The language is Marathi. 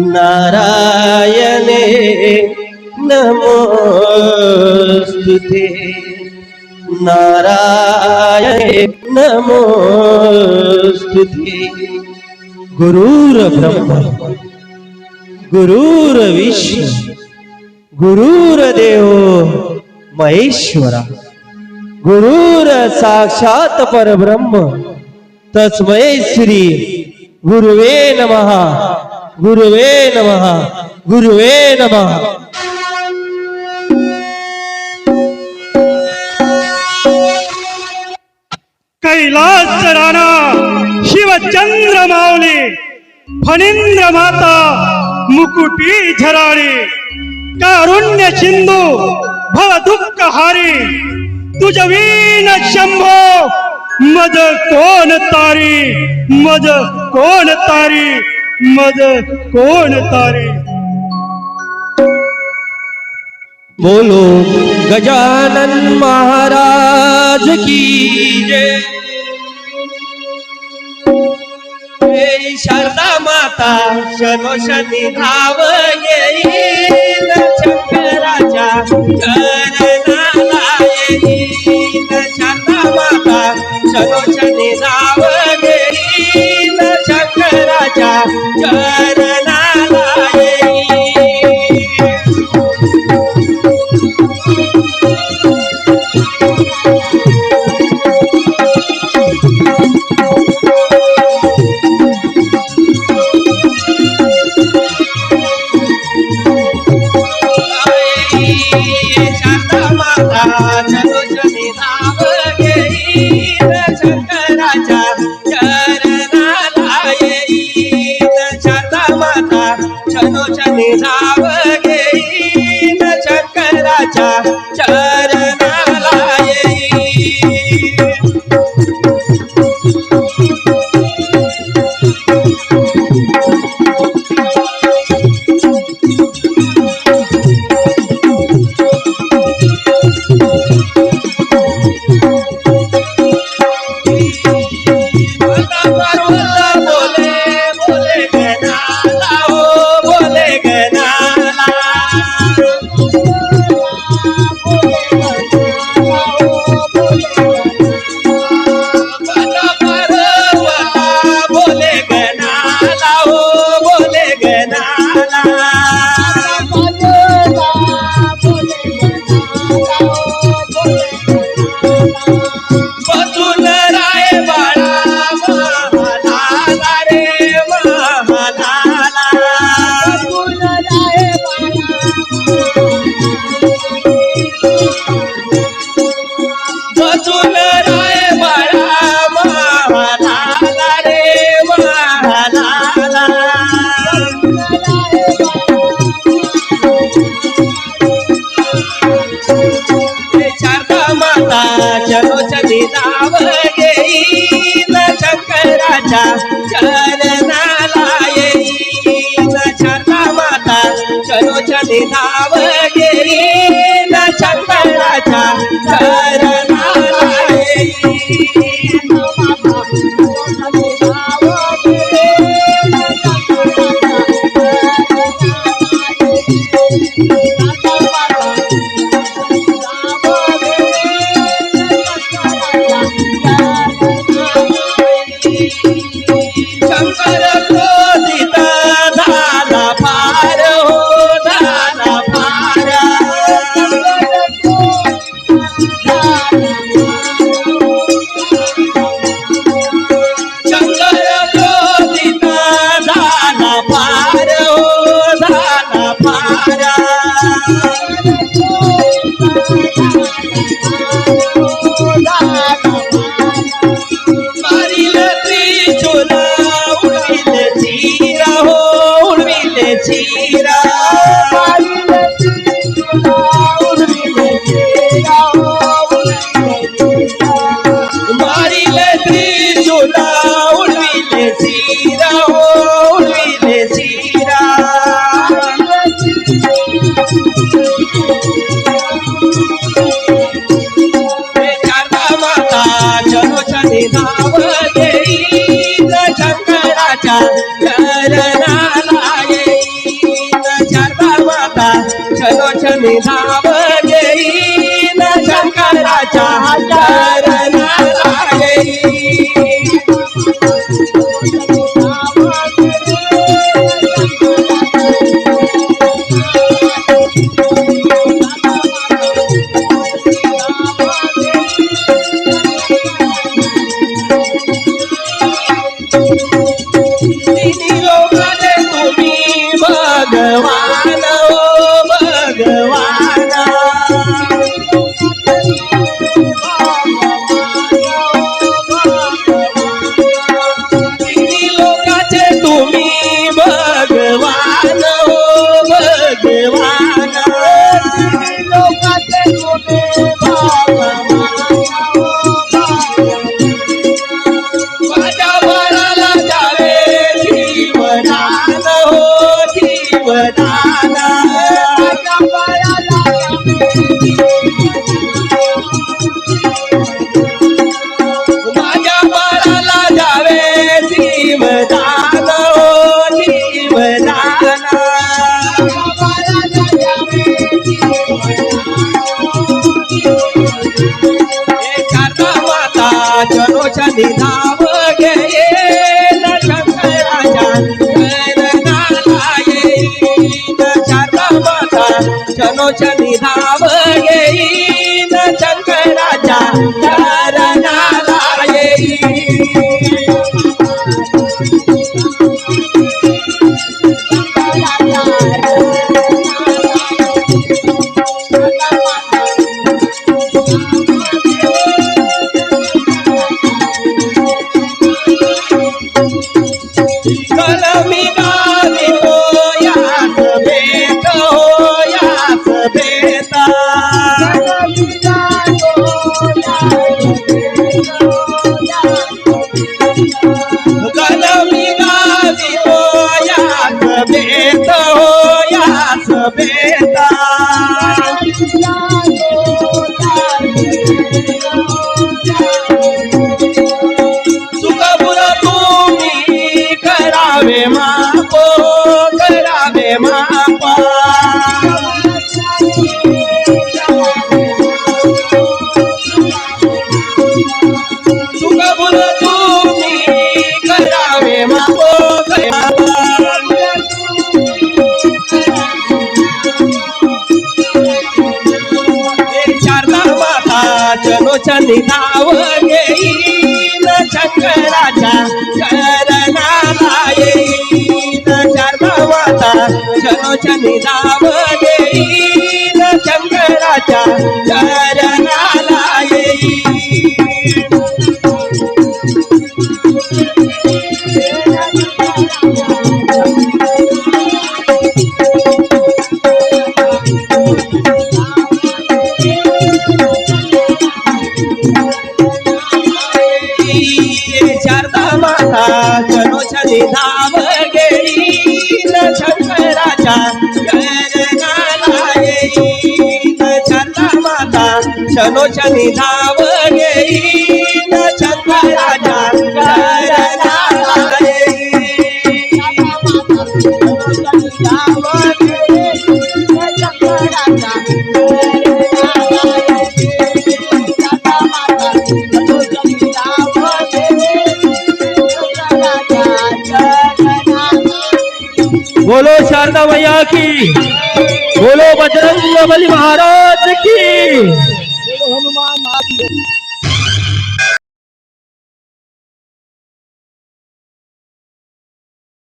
नारायणे नमोस्तुते नारायणे नमोस्तुते। गुरुर्ब्रह्मा गुरुर्विष्णू गुरुर्देव महेश्वरा गुरुर साक्षात परब्रह्म तस्मै श्री गुरुवे नमः गुरुवे नमः गुरुवे नमः। कैलास राणा शिवचंद्र माऊली फणींद्र माता मुकुटी झराळी कारुण्य सिंधू भव दुःख हारी तुझवीन शंभो मज कोण तारी मज कोण तारी मज कोण तारी। बोलो गजानन महाराज की जय। शारदा माता शनोशनी धाव येईल शंकराच्या चरणाला येईल। शारदा माता शनोशनी धाव येईल शंकराच्या चरणाला येईल। धाव घेईन शंकराच्या चरणाला येईल। धाव घेईन शंकराच्या चरणाला येईल। शारदा माता शनोशनी धाव घेईन शंकराच्या चरणाला येईल। धाव घेईन शंकराच्या चरणाला चलोचनी धाव घेईन शंकराच्या चरणाला येईन तिन्ही लोकांचे तुम्ही भगवान ओ भगवान तिन्ही लोकांचे तुम्ही भगवान ओ भगवान लोकांचे तुम्ही माझ्या वराला जावे जीवदान हो जीवदान माझ्या वराला जावे जीवदान हो जीवदान शारदा माता चलोचनी धाव घेईन शंकराच्या चरणाला येईन शारदा माता चलोचनी धाव घेईन शंकराच्या चरणाला येईन कलमी गावी हो याच बेत हो याच बेत कलमी गावी हो याच बेत हो याच बेत सुखपुर तुम्ही करावे माप करावे माप सुखपुर तुम्ही करावे माप शारदा माता चलोचनी धाव घेईन शंकराच्या चरणाला येईन शारदा माता चलोचनी धाव घेईन शंकराच्या चरणाला येईन शारदा माता चलोचनी धाव घेईन शंकराच्या चरणाला येईन शारदा माता चलोचनी धाव घेईन शंकराच्या चरणाला येईन बोलो शारदा मैया की, बोलो बजरंग बली महाराज की, बोलो हनुमान महाराज।